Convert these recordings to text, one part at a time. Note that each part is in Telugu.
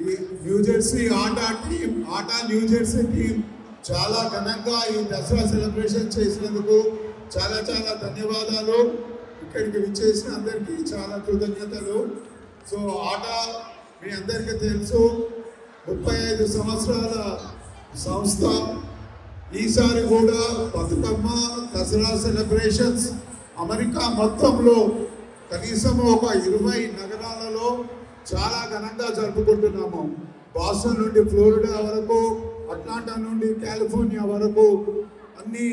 ఈ న్యూజెర్సీ ఆటా న్యూజెర్సీ టీం చాలా ఘనంగా ఈ దసరా సెలబ్రేషన్ చేసినందుకు చాలా చాలా ధన్యవాదాలు. ఇక్కడికి విచ్చేసిన అందరికీ చాలా కృతజ్ఞతలు. సో ఆట మీ అందరికీ తెలుసు, 35 సంవత్సరాల సంస్థ. ఈసారి కూడా బతుకమ్మ దసరా సెలబ్రేషన్స్ అమెరికా మొత్తంలో కనీసం ఒక 20 నగరాలలో చాలా ఘనంగా జరుపుకుంటున్నాము. బాస్టన్ నుండి ఫ్లోరిడా వరకు, అట్లాంటా నుండి కాలిఫోర్నియా వరకు అన్ని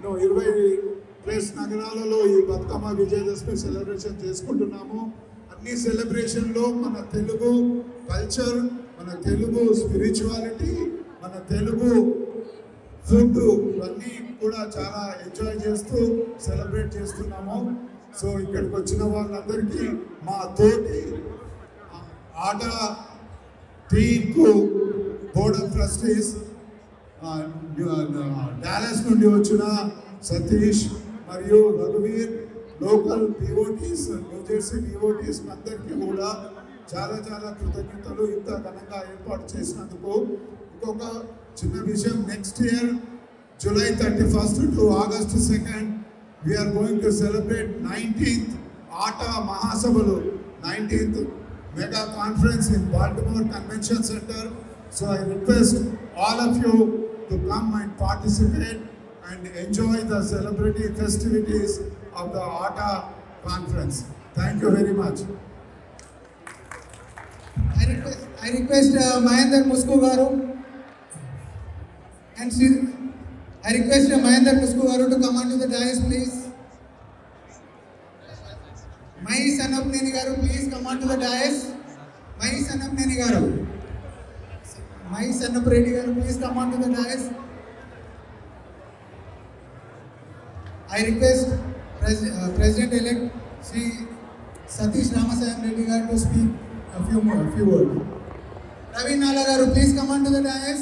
20+ నగరాలలో ఈ బతుకమ్మ విజయదశమి సెలబ్రేషన్ చేసుకుంటున్నాము. అన్ని సెలబ్రేషన్లో మన తెలుగు కల్చర్, మన తెలుగు స్పిరిచువాలిటీ, మన తెలుగు ఫుడ్ ఇవన్నీ కూడా చాలా ఎంజాయ్ చేస్తూ సెలబ్రేట్ చేస్తున్నాము. సో ఇక్కడికి వచ్చిన వాళ్ళందరికీ మా తోటి ఆట టీంకు బోర్డ్ ఆఫ్ ట్రస్టీస్, డాలస్ నుండి వచ్చిన సతీష్ మరియు రఘువీర్, లోకల్ డివోటీస్, న్యూజెర్సీ డివోటీస్ అందరికీ కూడా చాలా చాలా కృతజ్ఞతలు ఇంత ఘనంగా ఏర్పాటు చేసినందుకు. ఇంకొక చిన్న విషయం, next year July 31st to August 2nd we are going to celebrate 19th Ata Mahasabhalu, 19th mega conference in Baltimore Convention Center. So I request all of you to come and participate and enjoy the celebrity festivities of the Ata conference. Thank you very much. I request Mahendra Musku garu and I request Mahendra Musku garu to come onto the dais, please. My son of Neni garu, please come onto the dais. My son of Neni garu. My son of Reddy garu, please come onto the dais. I request President-elect Sri Satish Ramasayam Reddy garu to speak a few words. Ravi Nala garu, please come onto the dais.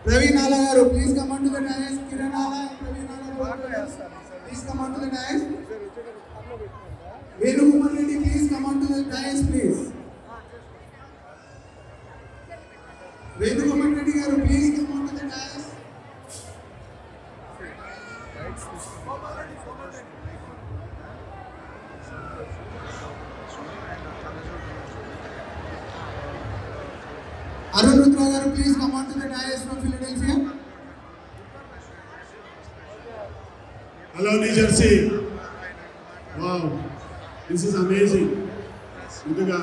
Ravi Nala garu, please come onto the dais. Kiran Nala and Ravi Nala, please come onto the dais. Venugopalan Reddy, please come onto the dais, please. Venugopalan Reddy garu, please come onto the dais. Arun Rudra garu, please come onto the dais from Philadelphia. Hello, New Jersey. Wow, this is amazing. Munduga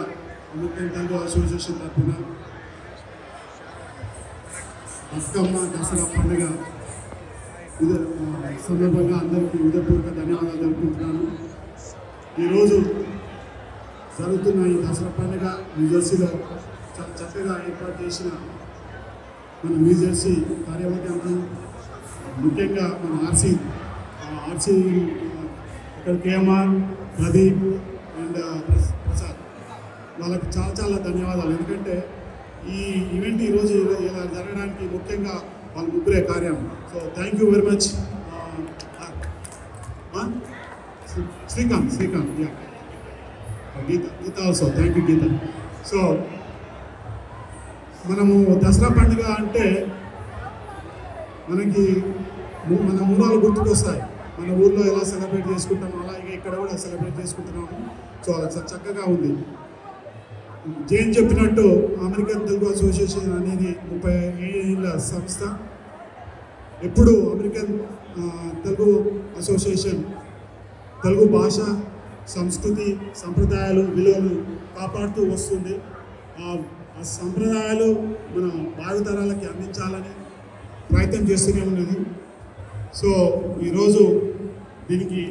American Telugu Association tarafuna Bathukamma Dasara పండుగ సందర్భంగా అందరికీ హృదయపూర్వక ధన్యవాదాలు తెలుపుకుంటున్నాను. ఈరోజు జరుగుతున్న ఈ దసరా పండుగ న్యూజెర్సీలో చాలా చక్కగా ఏర్పాటు చేసిన మన న్యూజెర్సీ కార్యవర్గం, ముఖ్యంగా మన ఆర్సీ ఇక్కడ కేఎంఆర్, ప్రదీప్ అండ్ ప్రసాద్, వాళ్ళకి చాలా చాలా ధన్యవాదాలు. ఎందుకంటే ఈ ఈవెంట్ ఈరోజు ఇలా జరగడానికి ముఖ్యంగా వాళ్ళ ముగ్గురే కార్యం. So thank you very much. Srikanth Geetha also, thank you Geetha. So మనము దసరా పండుగ అంటే మనకి మన మూలాలు గుర్తుకొస్తాయి. మన ఊర్లో ఎలా సెలబ్రేట్ చేసుకుంటామో అలాగే ఇక్కడ కూడా సెలబ్రేట్ చేసుకుంటున్నాము. సో అలా చక్కగా ఉంది. జైన్ చెప్పినట్టు అమెరికన్ తెలుగు అసోసియేషన్ అనేది 30 ఏళ్ళ సంస్థ. ఎప్పుడు అమెరికన్ తెలుగు అసోసియేషన్ తెలుగు భాష, సంస్కృతి, సంప్రదాయాలు, విలువలు కాపాడుతూ వస్తుంది. ఆ సంప్రదాయాలు మన భావితరాలకి అందించాలని ప్రయత్నం చేస్తూనే ఉన్నది. సో ఈరోజు దీనికి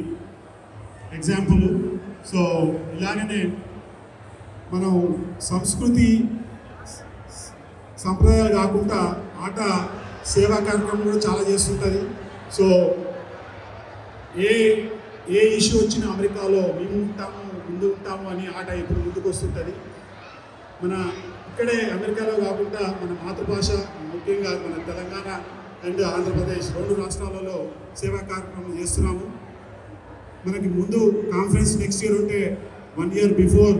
ఎగ్జాంపుల్. సో ఇలాగనే మనం సంస్కృతి సంప్రదాయాలు కాకుండా ఆట సేవా కార్యక్రమం కూడా చాలా చేస్తుంటుంది. సో ఏ ఇష్యూ వచ్చినా అమెరికాలో మేము ముందు ఉంటాము అని ఆట ఇప్పుడు ముందుకు వస్తుంటుంది. మన ఇక్కడే అమెరికాలో కాకుండా మన మాతృభాష, ముఖ్యంగా మన తెలంగాణ అండ్ ఆంధ్రప్రదేశ్ 2 రాష్ట్రాలలో సేవా కార్యక్రమం చేస్తున్నాము. మనకి ముందు కాన్ఫరెన్స్ నెక్స్ట్ ఇయర్ ఉంటే 1 year బిఫోర్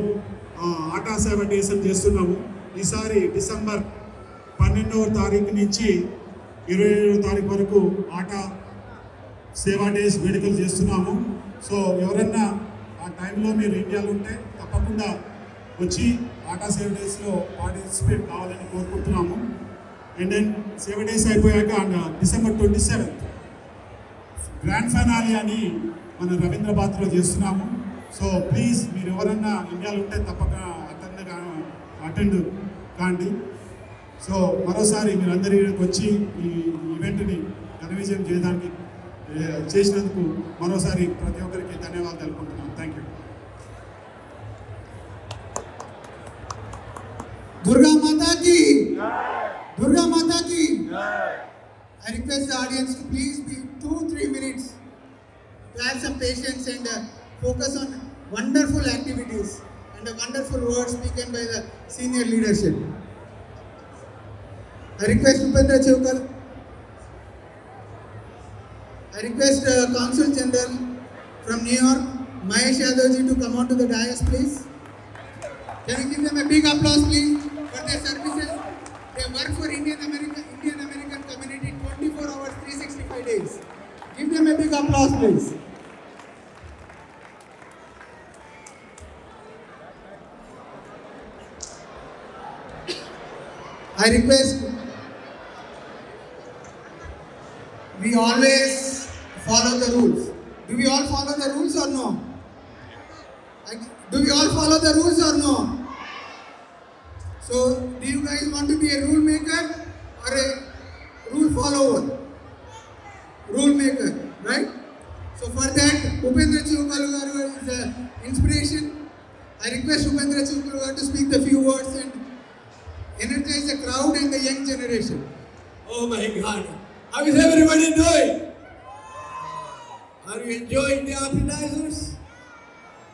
ఆటా సేవ డేస్ అని చేస్తున్నాము. ఈసారి డిసెంబర్ 12వ తారీఖు నుంచి 27వ తారీఖు వరకు ఆట సేవా డేస్ వేడుకలు చేస్తున్నాము. సో ఎవరన్నా ఆ టైంలో మీరు ఇండియాలో ఉంటే తప్పకుండా వచ్చి ఆటా సేవా డేస్లో పార్టిసిపేట్ కావాలని కోరుకుంటున్నాము. అండ్ దెన్ సేవా డేస్ అయిపోయాక డిసెంబర్ 27th గ్రాండ్ ఫైనాలే అని మన రవీంద్రబాద్లో చేస్తున్నాము. సో ప్లీజ్ మీరు ఎవరన్నా ఇండియాలో ఉంటే తప్పక అటెండ్ కాండి. సో మరోసారి మీరు అందరి వచ్చి ఈ ఈవెంట్ని ఘన విజయం చేయడానికి చేసినందుకు మరోసారి ప్రతి ఒక్కరికి ధన్యవాదాలు తెలుపుకుంటున్నాను. Thank you. दुर्गा माता की, दुर्गा माता की. I request the audience to please be 2-3 minutes to have some patience and focus on wonderful activities and the wonderful words spoken by the senior leadership. I request Upendra Chowkar. I request Consul General from New York, Mahesh Yadavji, to come on to the dais, please. Can you give them a big applause, please, for their services? They work for Indian American community 24 hours, 365 days. Give them a big applause, please. I request we always follow the rules. Do we all follow the rules or no? Do we all follow the rules or no? So, do you guys want to be a rule maker or a rule follower? Rule maker, right? So for that, Upendra Chowkar is the inspiration. I request Upendra Chowkar to speak the few words and energize the crowd and the young generation. Oh my God! How is everybody doing? Are you enjoying the appetizers?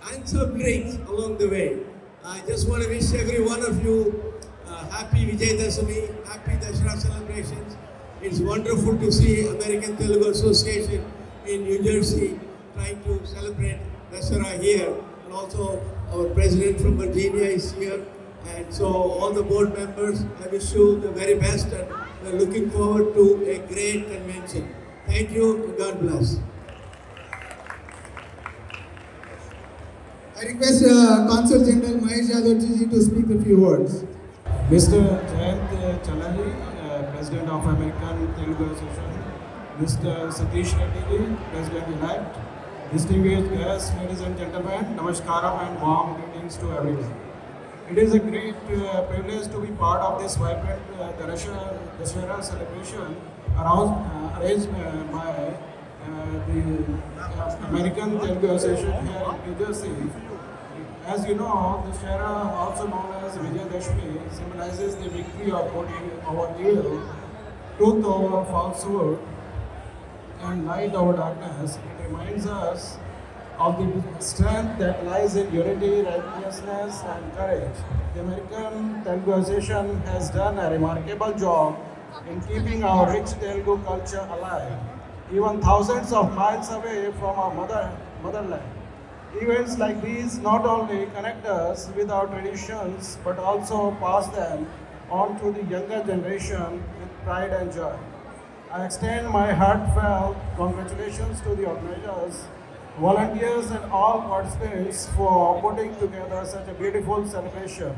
And some drinks along the way. I just want to wish every one of you happy Vijayadashami, happy Dussehra celebrations. It's wonderful to see American Telugu Association in New Jersey trying to celebrate Dussehra here. And also our president from Virginia is here. And so all the board members, I wish you the very best and we're looking forward to a great convention. Thank you and God bless. I request Consul General Mahesh Yadavji to speak a few words. Mr. Jayant Chalali, President of American Telugu Association, Mr. Satish Reddy, President-elect, distinguished guests, ladies and gentlemen, Namaskaram and warm greetings to everyone. It is a great privilege to be part of this vibrant Dussehra celebration arranged by the American Telugu Association here in New Jersey. As you know, Dussehra, also known as Vijayadashami, symbolizes the victory of good over evil, truth over falsehood, and light over darkness. It reminds us of the strength that lies in unity, righteousness, and courage. The American Telugu Association has done a remarkable job in keeping our rich Telugu culture alive, even thousands of miles away from our motherland. Events like these not only connect us with our traditions, but also pass them on to the younger generation with pride and joy. I extend my heartfelt congratulations to the organizers, volunteers and all participants for putting together such a beautiful celebration.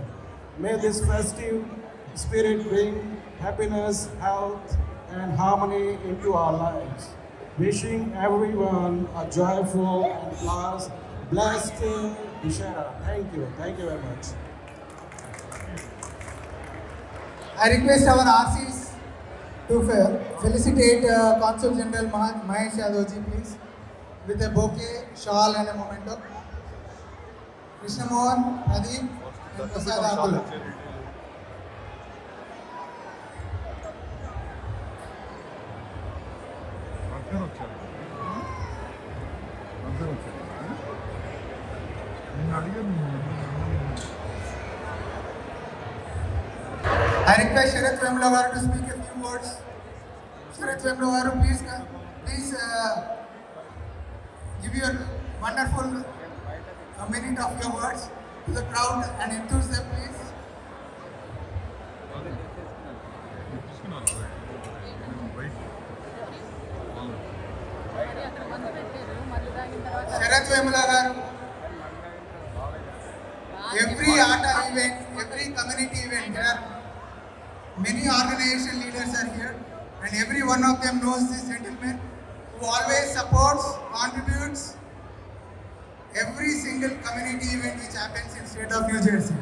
May this festive spirit bring happiness, health and harmony into our lives. Wishing everyone a joyful and blessed Dussehra. Thank you very much. I request our RCs to felicitate Consul General Mahesh Yadavji, please, with a bouquet, shawl and a memento. Krishna Mohan, Pradeep and Prasad Akula. I request Sharath Vemlavaru to speak a few words. Sharath Vemlavaru, please give your wonderful minute of your words to the crowd and enthuse them, please. Sarath Vemula గారు, every ATA event, every community event, there are many organization leaders are here, and every one of them knows this gentleman who always supports, contributes every single community event which happens in state of New Jersey.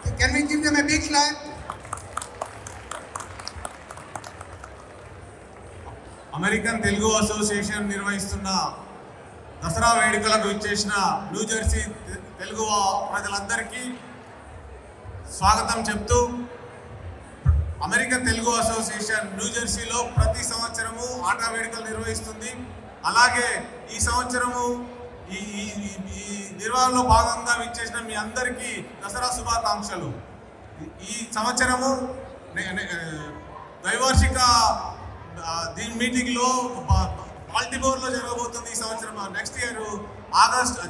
So can we give them a big clap? American Telugu association నిర్వహిస్తున్న దసరా వేడుకలకు ఇచ్చేసిన న్యూ జెర్సీ తెలుగు ప్రజలందరికీ స్వాగతం చెప్తూ, అమెరికన్ తెలుగు అసోసియేషన్ న్యూ జెర్సీలో ప్రతి సంవత్సరము ఆటా వేడుకలు నిర్వహిస్తుంది. అలాగే ఈ సంవత్సరము ఈ నిర్వహణలో భాగంగా విచ్చేసిన మీ అందరికీ దసరా శుభాకాంక్షలు. ఈ సంవత్సరము ద్వైవార్షిక దీని మీటింగ్లో బాల్టిమోర్లో జరగబోతుంది. ఈ సంవత్సరం నెక్స్ట్ ఇయర్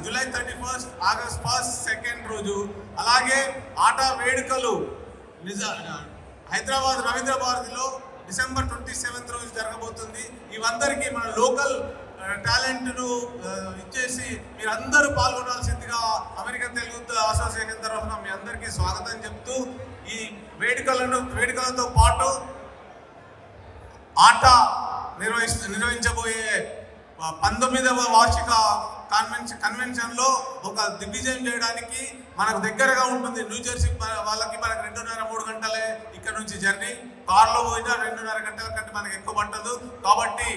జూలై 31, ఆగస్ట్ 1, 2 రోజు. అలాగే ఆటా వేడుకలు హైదరాబాద్ రవీంద్ర భారతిలో డిసెంబర్ 27 రోజు జరగబోతుంది. ఇవందరికీ మన లోకల్ టాలెంట్ను ఇచ్చేసి మీరందరూ పాల్గొనాల్సిందిగా అమెరికన్ తెలుగు అసోసియేషన్ తరఫున మీ అందరికీ స్వాగతం చెప్తూ, ఈ వేడుకలతో పాటు ఆటా నిర్వహించబోయే 19వ వార్షిక కన్వెన్షన్లో ఒక దిగ్విజయం చేయడానికి మనకు దగ్గరగా ఉంటుంది. న్యూ జెర్సీ వాళ్ళకి మనకు 2.5-3 గంటలే ఇక్కడ నుంచి జర్నీ. కార్లో పోయినా 2.5 గంటల కంటే మనకు ఎక్కువ పట్టదు. కాబట్టి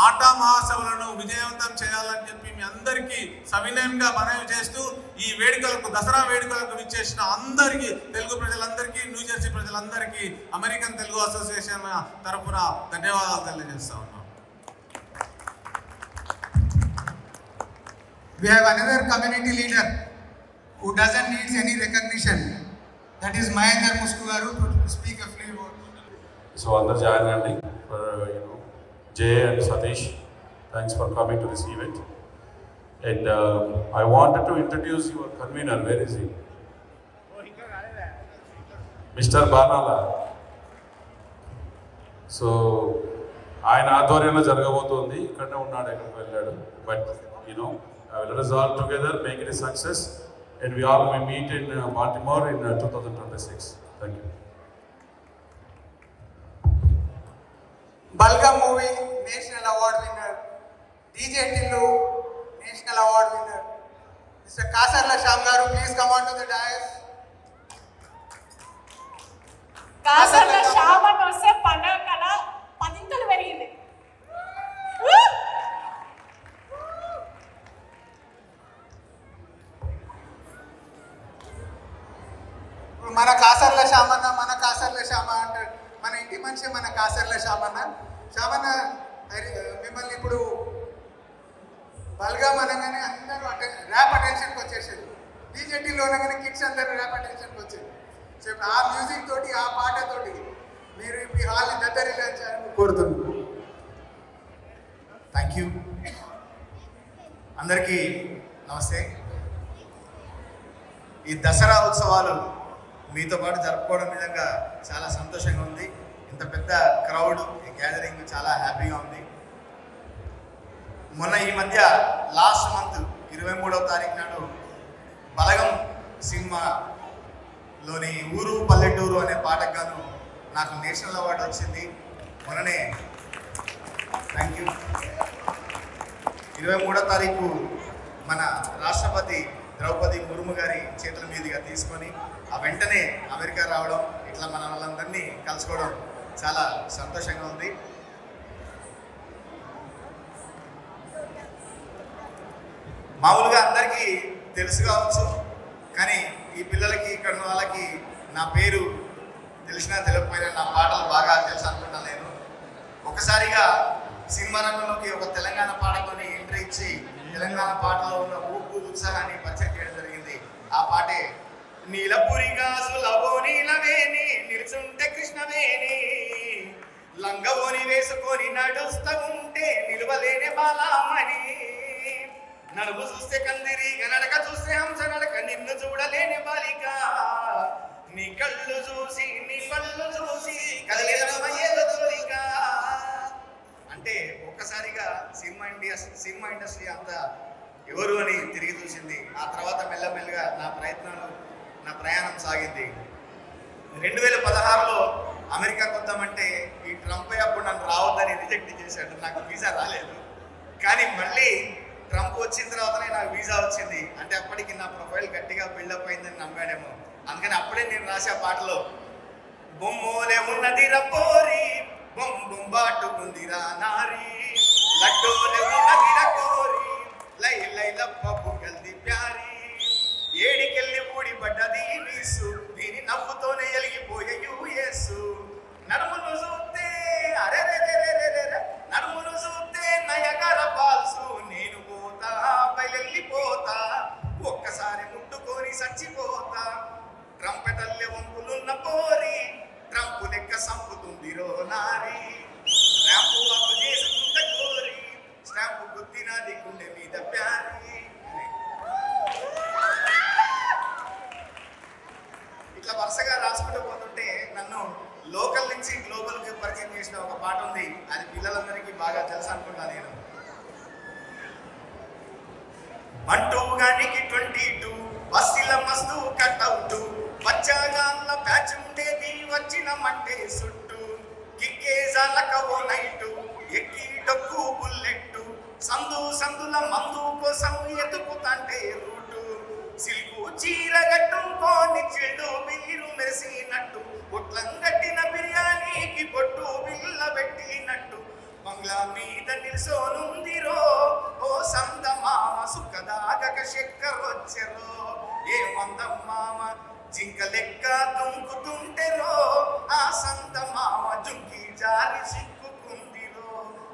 ఆటా మహాసభలను విజయవంతం చేయాలని చెప్పి మీ అందరికీ సవినయంగా మనవి చేస్తూ, ఈ వేడుకలకు దసరా వేడుకలకు విచ్చేసిన అందరికీ, తెలుగు ప్రజలందరికీ, న్యూ జెర్సీ ప్రజలందరికీ అమెరికన్ తెలుగు అసోసియేషన్ తరఫున ధన్యవాదాలు తెలియజేస్తా ఉన్నాం. We have another community leader who doesn't need any recognition. That is Mahendra Musku garu to speak a few words. So under joining for Jay and Satish, thanks for coming to this event. And I wanted to introduce your convener. Where is he? Mr. Banala. So ఆయన ఆధ్వర్యంలో జరగబోతోంది. ఇక్కడనే ఉన్నాడు, ఎక్కడికి వెళ్ళాడు. But let us all together make it a success, and we all will meet in Baltimore in 2026. Thank you. Balgam movie national award winner, DJ Tillu national award winner, Mr. Kasarla Shyam garu, please come on to the dais. Kasarla Shyam అని వస్తే పండగ కళ పదింతలు పెరిగింది. మన కాసర్ల శ్యామన్న, మన కాసర్ల శ్యామ అంటాడు. మన ఇంటి మనిషి మన కాసర్ల శ్యామన్న. శ్యామన్న, మిమ్మల్ని ఇప్పుడు బల్గామ్ అనగానే అందరూ ర్యాప్ అటెన్షన్కి వచ్చేసారు. డీజేటీలో అనగానే కిడ్స్ అందరూ ర్యాప్ అటెన్షన్కి వచ్చారు. సో ఇప్పుడు ఆ మ్యూజిక్ తోటి, ఆ పాటతోటి మీరు ఇప్పుడు ఈ హాల్ని దద్దరిల్లాలని కోరుతున్నాను. Thank you. అందరికీ నమస్తే. ఈ దసరా ఉత్సవాలు మీతో పాటు జరుపుకోవడం నిజంగా చాలా సంతోషంగా ఉంది. ఇంత పెద్ద క్రౌడ్, ఈ గ్యాదరింగ్ చాలా హ్యాపీగా ఉంది. మొన్న ఈ మధ్య లాస్ట్ మంత్ 23వ తారీఖు నాడు బలగం సినిమాలోని ఊరు పల్లెటూరు అనే పాటకు గాను నాకు నేషనల్ అవార్డు వచ్చింది మొన్ననే. Thank you. 23వ తారీఖు మన రాష్ట్రపతి ద్రౌపది ముర్ము గారి చేతుల మీదుగా తీసుకొని ఆ వెంటనే అమెరికా రావడం, ఇట్లా మన వాళ్ళందరినీ కలుసుకోవడం చాలా సంతోషంగా ఉంది. మామూలుగా అందరికీ తెలుసు కావచ్చు, కానీ ఈ పిల్లలకి, ఇక్కడ ఉన్న వాళ్ళకి నా పేరు తెలిసినా తెలియకపోయినా నా పాటలు బాగా తెలుసు అనుకుంటా. నేను ఒకసారిగా సినిమా రంగంలోకి ఒక తెలంగాణ పాటతోని ఎంట్రీ ఇచ్చి తెలంగాణ పాటలో ఉన్న ఊపు ఉత్సాహాన్ని పరిచయం చేయడం జరిగింది. ఆ పాటే నీలపురి గాజులవో నీలవేణి నిలుచుంటే కృష్ణవేణి, లంగవోని వేసుకొని నడుస్తూ ఉంటే నిలువలేని బాలామణి, నడుము చూస్తే కందిరిగా నడక చూస్తే హంస నడక, నిన్ను చూడలేని బాలిక, నీ కళ్ళు చూసి నీ కళ్ళు చూసి అని తిరిగి చూసింది. ఆ తర్వాత మెల్లమెల్లగా నా ప్రయాణం సాగింది. 2016లో అమెరికాకు వద్దామంటే ఈ ట్రంప్ అప్పుడు నన్ను రావద్దని రిజెక్ట్ చేశాడు. నాకు వీసా రాలేదు. కానీ మళ్ళీ ట్రంప్ వచ్చిన తర్వాతనే నాకు వీసా వచ్చింది. అంటే అప్పటికి నా ప్రొఫైల్ గట్టిగా బిల్డప్ అయిందని నమ్మాడేమో. అందుకని అప్పుడే నేను రాసే పాటలో బొమ్మోలే ఉన్నది రపోరి బొంబాటుకుందిరా నారి లడ్డోలే ఉన్నది రకోరి లై లై లప్పపు గల్ది ప్యారి ఏడికెళ్ళి ఊడిపడ్డది వీసు దీని నవ్వుతోనే ఎలిగిపోయే యూఎస్ నడుమును చూస్తే అరే నడుమును చూస్తే నయగర పాల్సు నేను పోతా బయలెళ్ళిపోతా ఒక్కసారి ముట్టుకొని చచ్చిపోతా ట్రంపెటల్లే వంపులున్న పోరి ట్రంప్ లెక్క సంపుతుందిరో నారి స్టాంపు అప్పు చేసుకుంట కోరి స్టాంపు గుద్దినది గుండె మీద ప్యారి. ఇట్లా వరుసగా రాసుకుంటూ పోతుంటే నన్ను లోకల్ నుంచి గ్లోబల్కి పరిచయం చేసిన ఒక పాట ఉంది. అది పిల్లలందరికీ బాగా తెలుసు అనుకుంటా. నేను మంటూగానికి 22 బస్సుల మస్తు కట్అవుట్ వచ్చాగాళ్ళ బ్యాచ్ ఉండేది వచ్చిన మంటే సుట్టు కిక్కేజాలకవో నైటు ఎక్కి డొక్కు బుల్లెట్టు సందుల మందు కోసం ఎతుకుతంటే రూటు సిల్కు చీర కట్టుకోని చెడు బీరు మెరిసినట్టు పొట్లం కట్టిన బిర్యానీకి పొట్టు బిల్ల పెట్టినట్టు బంగ్లా మీద నిల్సోనుందిరో ఓ సంద మామ సుఖదాగక చక్కెర వచ్చెరో ఏ మందం మామ జింక లెక్క దుంకుతుంటెరో ఆ సంద మామ జుంకి జారి సిక్కుకుందిరో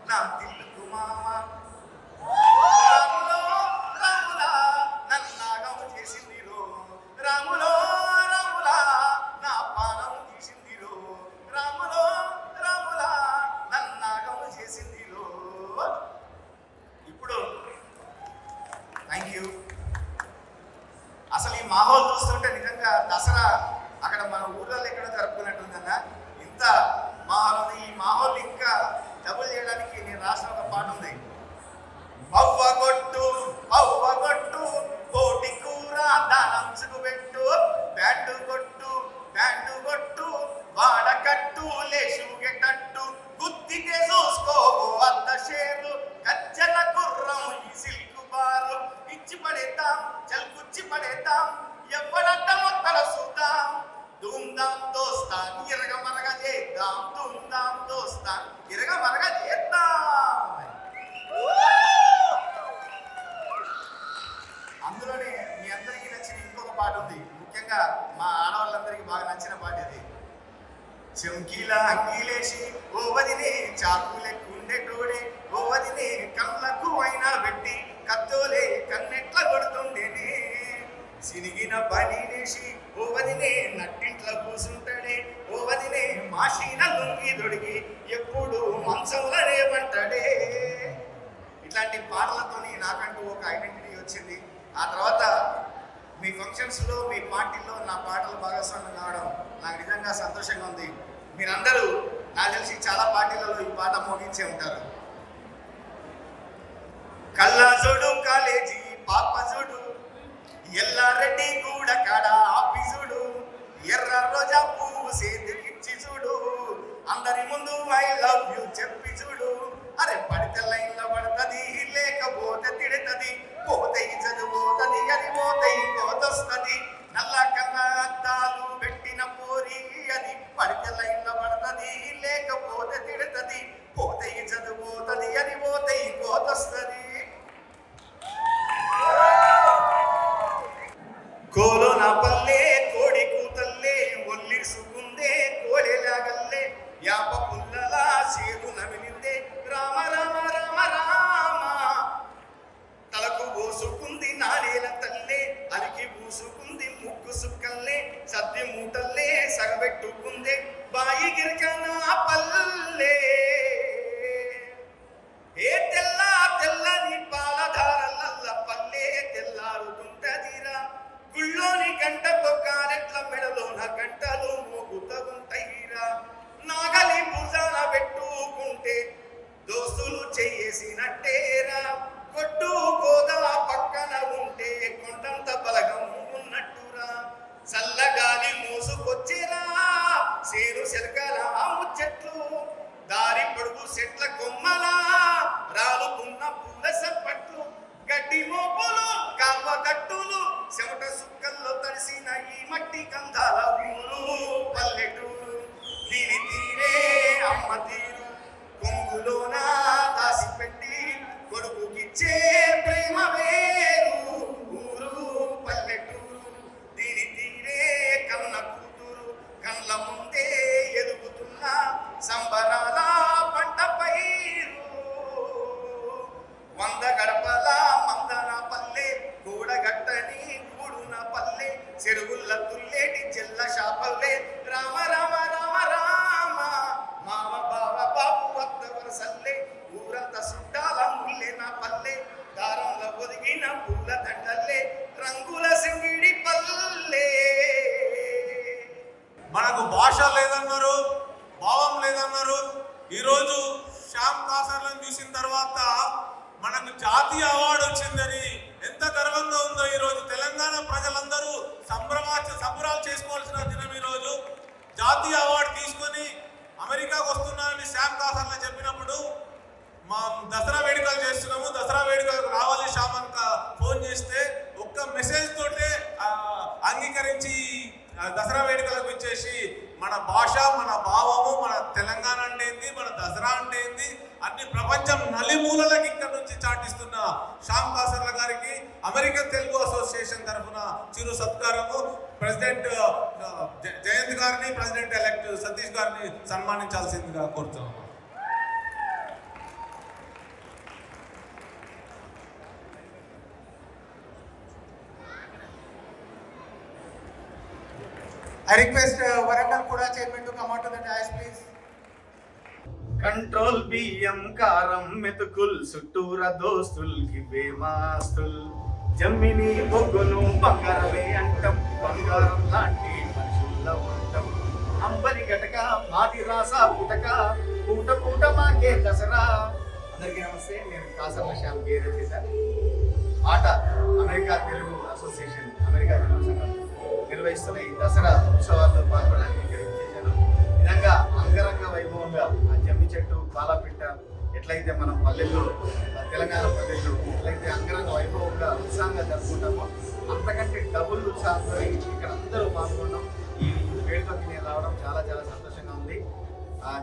నా తిల్లుకు మామ రాములో రాములా నన్నాగం చేసిందిరో రాములో రాములా నా పానం తీసిందిరో రాములో రాములా నన్నాగం చేసిందిరో. ఇప్పుడు థ్యాంక్ యూ. అసలు ఈ మాహోల్ చూస్తుంటే నిజంగా దసరా అక్కడ మన ఊర్లలో ఎక్కడ జరుపుకున్నట్టుందన్న. ఇంత మాహోల్ ఉంది. ఈ మాహోల్ ఇంకా డబుల్ చేయడానికి నేను రాసిన ఒక పాట ఉంది. పవ్వగొట్టు కోటి కూర దానంచుకు పెట్టు బ్యాండు కొట్టు వాడకట్టు లేచుగెటట్టు గుద్దితే చూసుకోవు అద్ద షేరు గజ్జల గుర్రం ఈ సిల్కు బారు ఇచ్చి పడేద్దాం చల్కుచ్చి పడేద్దాం ఎవడట్ట మొత్తల చూద్దాం ధూమ్ధాం దోస్తాన్ ఇరగమరగ చేద్దాం ధూమ్ధాం దోస్తాన్ ఇరగమరగ చేద్దాం. అందులోనే మీ అందరికీ నచ్చిన ఇంకొక పాట ఉంది. ముఖ్యంగా మా ఆడవాళ్ళందరికీ బాగా నచ్చిన పాట ఇది. చెంకీల అంగీలేసి ఓ వదినే చాకులెక్కుండేటోడే ఓ వదినే కళ్ళకు అయినా పెట్టి కత్తోలే కన్నెట్ల కొడుతుండేనే సినిగిన పనినేసి ఓ వదినే నట్టింట్ల కూసుంటాడే ఓ వదినే మాషీన లొంగి దొడిగి ఎప్పుడు మంచంలోనే పంటాడే. ఇట్లాంటి పాటలతోని నాకంటూ ఒక ఐడెంటిటీ వచ్చింది. ఆ తర్వాత మీ ఫంక్షన్స్లో మీ పార్టీల్లో నా పాటలు భాగస్వామ్యం కావడం నాకు నిజంగా సంతోషంగా ఉంది. మీరందరూ నాకు తెలిసి చాలా పార్టీలలో ఈ పాట మోగించే ఉంటారు. కల్లాజోడు కాలేజీ పాపజోడు ఎల్లారెడ్డి గూడ కాడ ఆఫీసుడు ఎర్ర రోజా పువ్వు సేతికిచ్చి చూడు అందరి ముందు ఐ లవ్ యూ చెప్పి చూడు అరే పడితే లైన్లో పడుతుంది లేకపోతే తిడుతుంది పోతే చదువుతుంది అది పోతే కోతొస్తుంది నల్ల కన్నా అద్దాలు పెట్టిన పోరి అది పడితే లైన్లో పడుతుంది లేకపోతే తిడుతుంది పోతే చదువుతుంది అది పోతే కోతొస్తుంది. కోలోనా పల్లె కోడి కూతల్లే ఒల్లిసుకుందే కోడెలాగల్లే యాప పుల్లలా సేదు నమిలిందే రామ రామ రామ రామ తలకు పోసుకుంది నానేల తల్లే అలికి పూసుకుంది ముక్కు సుక్కల్లే సద్ది మూటల్లే సగబెట్టుకుందే బాయి గిరికన్నా పల్లె ఏ తెల్లని పాలధారల్ల పల్లె తెల్లారుతుంటదిరా గుళ్ళోని గంట పొక్కారెట్ల మెడలోన గంటలు మోగుతగుంటైరా నాగలి భుజాన పెట్టుకుంటే దోస్తులు చేసినట్టేరా కొట్టు గోదా పక్కన చెట్ల కొమ్మల రాలుతున్న పూల సప్పట్లు గడ్డి మోపులు కావ కట్టులు చెమట సుక్కల్లో తడిసిన ఈ మట్టి గంధాల ఊరు పల్లెటూరు దీని తీరే అమ్మ తీరు కొంగులోన దాసిపెట్టి కొడుకుకిచ్చే ప్రేమ వేరు ఊరు పల్లెటూరు దీని తీరే కన్న కూతురు కళ్ళ ముందే ఎదుగుతున్న సంబరాల పంట పైరు 100 గడపల మందన పల్లె కూడగట్టని కూడున పల్లె చెరువుల్ల తుల్లేటి చెల్ల షాపల్లె రామ రామ రామ రామ మామ బావ బాబు వద్ద వరసల్లే ఊరంత సుట్టాల ముల్లె నా పల్లె దారంలో ఒదిగిన పూల దండల్లే రంగుల సింగిడి పల్లె. మనకు భాష లేదన్నారు, భావం లేదన్నారు. ఈరోజు శ్యామ్ కాసర్లను చూసిన తర్వాత మనకు జాతీయ అవార్డు వచ్చిందని ఎంత గర్వంగా ఉందో. ఈరోజు తెలంగాణ ప్రజలందరూ సంబరాలు చేసుకోవాల్సిన దినం. ఈరోజు జాతీయ అవార్డు తీసుకొని అమెరికాకు వస్తున్నానని శ్యామ్ కాసర్ల చెప్పినప్పుడు మా దసరా వేడుకలు చేస్తున్నాము, దసరా వేడుకలకు రావాలి శ్యామ్ అని ఫోన్ చేస్తే ఒక్క మెసేజ్ తోటే అంగీకరించి దసరా వేడుకలకు ఇచ్చేసి మన భాష, మన భావము, మన తెలంగాణ అంటే ఏంది, మన దసరా అంటే ఏంది అన్ని ప్రపంచం నలుమూలలకు ఇక్కడ నుంచి చాటిస్తున్న శ్యామ్ కాసర్ల గారికి అమెరికన్ తెలుగు అసోసియేషన్ తరఫున చిరు సత్కారము. ప్రెసిడెంట్ జయంత్ గారిని, ప్రెసిడెంట్ ఎలెక్ట్ సతీష్ గారిని సన్మానించాల్సిందిగా కోరుతున్నాము. I request Warangal Kuda chairman to come out to the dais, please. Control బియ్యం కారం మెతుకుల్ చుట్టూర దోస్తుల్ గివే మాస్తుల్ జమ్మిని బొగ్గును బంగారమే అంటాం బంగారం లాంటి మనుషుల్లో ఉంటాం అంబలి గటక మాది రాస పుటక పూట పూట మాకే దసరా. అందరికీ నమస్తే, నేను కాసర్ల శ్యామ్ గే రచయిత. ఆట America Telugu association America Telugu సంఘం నిర్వహిస్తున్న ఈ దసరా ఉత్సవాల్లో పాల్గొనడానికి చేశాను. విధంగా అంగరంగ వైభవంగా ఆ జమ్మి చెట్టు పాలపిట్ట ఎట్లయితే మనం పల్లెల్లో తెలంగాణ పల్లెల్లో ఎట్లయితే అంగరంగ వైభవంగా ఉత్సాహంగా జరుపుకుంటామో అంతకంటే డబుల్ ఉత్సాహంతో ఇక్కడ అందరూ పాల్గొనడం, ఈ వేడుకకి నేను రావడం చాలా చాలా సంతోషంగా ఉంది.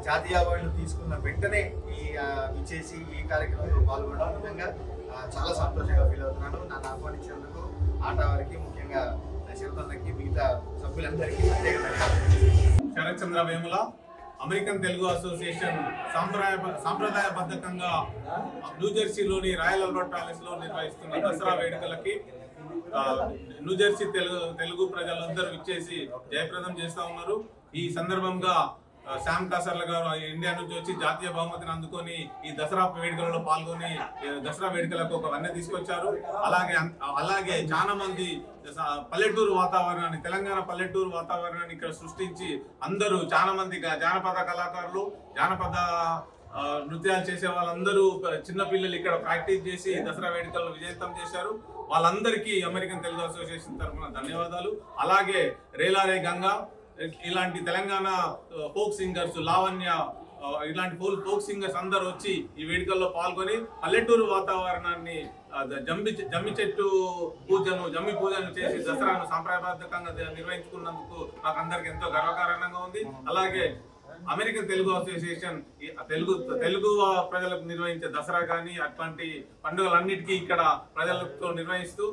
జాతీయ అవార్డులు తీసుకున్న వెంటనే ఇచ్చేసి ఈ కార్యక్రమంలో పాల్గొనడం నిజంగా చాలా సంతోషంగా ఫీల్ అవుతున్నాను. నన్ను ఆహ్వానించినందుకు ఆట వారికి, ముఖ్యంగా శరతన్నకి, మిగతా సభ్యులందరికీ ప్రత్యేక ధన్యవాదాలు. శరత్ చంద్ర వేముల అమెరికన్ తెలుగు అసోసియేషన్ సాంప్రదాయబద్ధంగా న్యూజెర్సీలోని రాయల్ ఆల్బర్ట్ ప్యాలెస్ లో నిర్వహిస్తున్న దసరా వేడుకలకి న్యూజెర్సీ తెలుగు ప్రజలందరూ ఇచ్చేసి జయప్రదం చేస్తా ఉన్నారు. ఈ సందర్భంగా శ్యామ్ కాసర్ల గారు ఇండియా నుంచి వచ్చి జాతీయ బహుమతిని అందుకొని ఈ దసరా వేడుకలలో పాల్గొని దసరా వేడుకలకు ఒక వన్నె తీసుకొచ్చారు. అలాగే చాలా మంది పల్లెటూరు వాతావరణాన్ని, తెలంగాణ పల్లెటూరు వాతావరణాన్ని ఇక్కడ సృష్టించి అందరూ చాలా మంది జానపద కళాకారులు, జానపద నృత్యాలు చేసే వాళ్ళందరూ చిన్న పిల్లలు ఇక్కడ ప్రాక్టీస్ చేసి దసరా వేడుకలను విజయవంతం చేశారు. వాళ్ళందరికీ అమెరికన్ తెలుగు అసోసియేషన్ తరఫున ధన్యవాదాలు. అలాగే రేలారే గంగా ఇలాంటి తెలంగాణ ఫోక్ సింగర్స్, లావణ్య ఇలాంటి ఫోక్ సింగర్స్ అందరూ వచ్చి ఈ వేడుకల్లో పాల్గొని పల్లెటూరు వాతావరణాన్ని జమ్మి చెట్టు జమ్మి పూజను చేసి దసరాను సాంప్రదాయబద్ధంగా నిర్వహించుకున్నందుకు నాకు అందరికి ఎంతో గర్వకారణంగా ఉంది. అలాగే అమెరికన్ తెలుగు అసోసియేషన్ తెలుగు ప్రజలకు నిర్వహించే దసరా కానీ అట్లాంటి పండుగలన్నిటికీ ఇక్కడ ప్రజలతో నిర్వహిస్తూ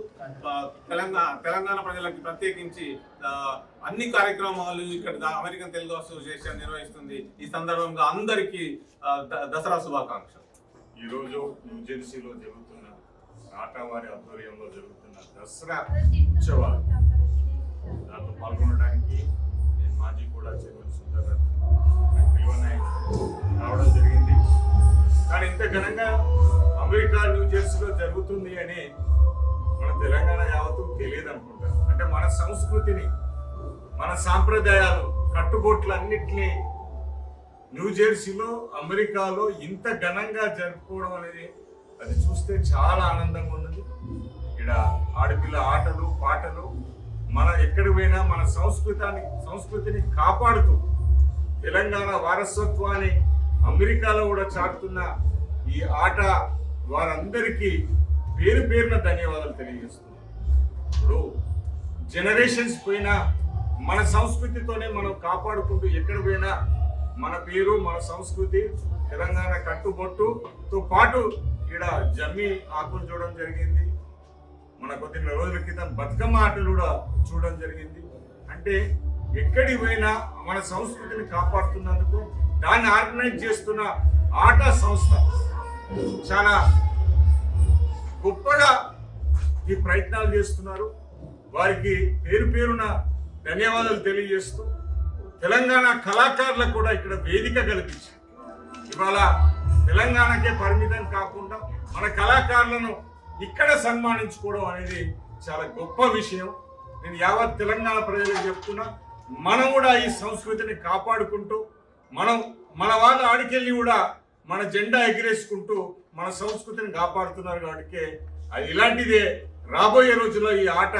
తెలంగాణ ప్రజలకు ప్రత్యేకించి అన్ని కార్యక్రమాలు ఇక్కడ అమెరికన్ తెలుగు అసోసియేషన్ నిర్వహిస్తుంది. ఈ సందర్భంగా అందరికీ దసరా శుభాకాంక్షలు. ఈరోజు న్యూజెర్సీలో జరుగుతున్న ఆటవారి ఆధ్వర్యంలో జరుగుతున్న దసరా ఉత్సవాలు దాంట్లో పాల్గొనడానికి నేను మాజీ కూడా చైర్మన్ సుందర్ రావడం జరిగింది. కానీ ఇంత ఘనంగా అమెరికా న్యూజెర్సీలో జరుగుతుంది అని మన తెలంగాణ యావత్తు తెలియదు అనుకుంటారు. అంటే మన సంస్కృతిని, మన సాంప్రదాయాలు, కట్టుబొట్లన్నిటినీ న్యూజెర్సీలో అమెరికాలో ఇంత ఘనంగా జరుపుకోవడం అనేది అది చూస్తే చాలా ఆనందంగా ఉన్నది. ఇక్కడ ఆడపిల్ల ఆటలు పాటలు మన ఎక్కడికి పోయినా మన సంస్కృతిని కాపాడుతూ తెలంగాణ వారసత్వాన్ని అమెరికాలో కూడా చాటుతున్న ఈ ఆట వారందరికీ పేరు పేరున ధన్యవాదాలు తెలియజేస్తున్నాం. ఇప్పుడు జనరేషన్స్ పోయినా మన సంస్కృతితోనే మనం కాపాడుకుంటూ ఎక్కడ పోయినా మన పేరు మన సంస్కృతి తెలంగాణ కట్టుబొట్టుతో పాటు ఇక్కడ జమ్మి ఆకులు చూడడం జరిగింది. మన కొద్ది రోజుల క్రితం బతుకమ్మ ఆటలు కూడా చూడడం జరిగింది. అంటే ఎక్కడికి పోయినా మన సంస్కృతిని కాపాడుతున్నందుకు దాన్ని ఆర్గనైజ్ చేస్తున్న ఆటా సంస్థ చాలా గొప్పగా ఈ ప్రయత్నాలు చేస్తున్నారు. వారికి పేరు పేరున ధన్యవాదాలు తెలియజేస్తూ తెలంగాణ కళాకారులకు కూడా ఇక్కడ వేదిక కల్పించి ఇవాళ తెలంగాణకే పరిమితం కాకుండా మన కళాకారులను ఇక్కడ సన్మానించుకోవడం అనేది చాలా గొప్ప విషయం. నేను యావత్ తెలంగాణ ప్రజలకు చెప్తున్నా, మనం కూడా ఈ సంస్కృతిని కాపాడుకుంటూ మన వాళ్ళ ఆడికెళ్ళి కూడా మన జెండా ఎగిరేసుకుంటూ మన సంస్కృతిని కాపాడుతున్నారు. కాబట్టి ఇలాంటిదే రాబోయే రోజుల్లో ఈ ఆట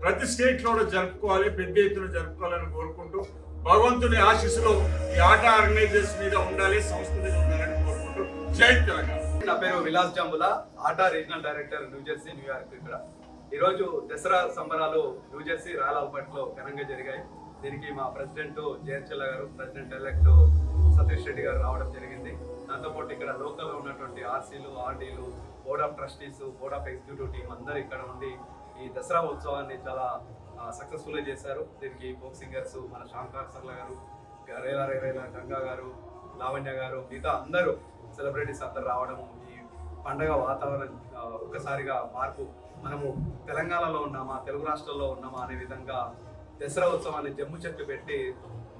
ప్రతి స్టేట్లో కూడా జరుపుకోవాలి, పెద్ద ఎత్తున జరుపుకోవాలని కోరుకుంటూ భగవంతుని ఆశీస్సులో ఈ ఆట ఆర్గనైజర్స్ మీద ఉండాలి, సంస్కృతి ఉండాలని కోరుకుంటూ జై తెలంగాణ. నా పేరు విలాస్ జంబులా, ఆటా రీజనల్ డైరెక్టర్ న్యూజెర్సీ న్యూయార్క్. ఇక్కడ ఈరోజు దసరా సంబరాలు న్యూజెర్సీ రాయలపేటలో ఘనంగా జరిగాయి. దీనికి మా ప్రెసిడెంట్ జయంత్ గారు, ప్రెసిడెంట్ ఎలెక్ట్ సతీష్ రెడ్డి గారు రావడం జరిగింది. దాంతోపాటు ఇక్కడ లోకల్లో ఉన్నటువంటి ఆర్సీలు, ఆర్డీలు, board of trustees, board of executive team అందరూ ఇక్కడ ఉండి ఈ దసరా ఉత్సవాన్ని చాలా సక్సెస్ఫుల్గా చేశారు. దీనికి ఫోక్ సింగర్స్ మన శ్యామ్కార్ సర్ల గారు, రేలా రేలా గంగా గారు, లావణ్య గారు, మిగతా అందరూ సెలబ్రిటీస్ అందరు రావడము, ఈ పండగ వాతావరణం ఒక్కసారిగా మార్పు, మనము తెలంగాణలో ఉన్నామా, తెలుగు రాష్ట్రాల్లో ఉన్నామా అనే విధంగా దసరా ఉత్సవాన్ని జమ్ము చెట్టు పెట్టి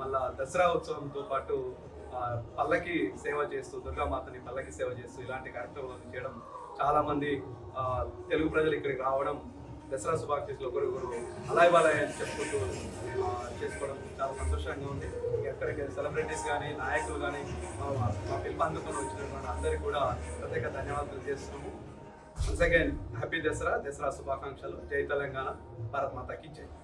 మళ్ళా దసరా ఉత్సవంతో పాటు పల్లకి సేవ చేస్తూ, దుర్గామాతని పల్లకి సేవ చేస్తూ ఇలాంటి కార్యక్రమాలను చేయడం, చాలామంది తెలుగు ప్రజలు ఇక్కడికి రావడం, దసరా శుభాకాంక్షలు ఒకరికొకరు అలాయ్ బాలాయ్ అని చెప్పుకుంటూ చేసుకోవడం చాలా సంతోషంగా ఉంది. ఎక్కడికి సెలబ్రిటీస్ కానీ నాయకులు కానీ మా పిలుపు అందుకొని వచ్చినటువంటి అందరికీ కూడా ప్రత్యేక ధన్యవాదాలు చేస్తున్నాము. Once again happy Dasara, Dasara శుభాకాంక్షలు. జై తెలంగాణ, భారత్ మాతాకి జై.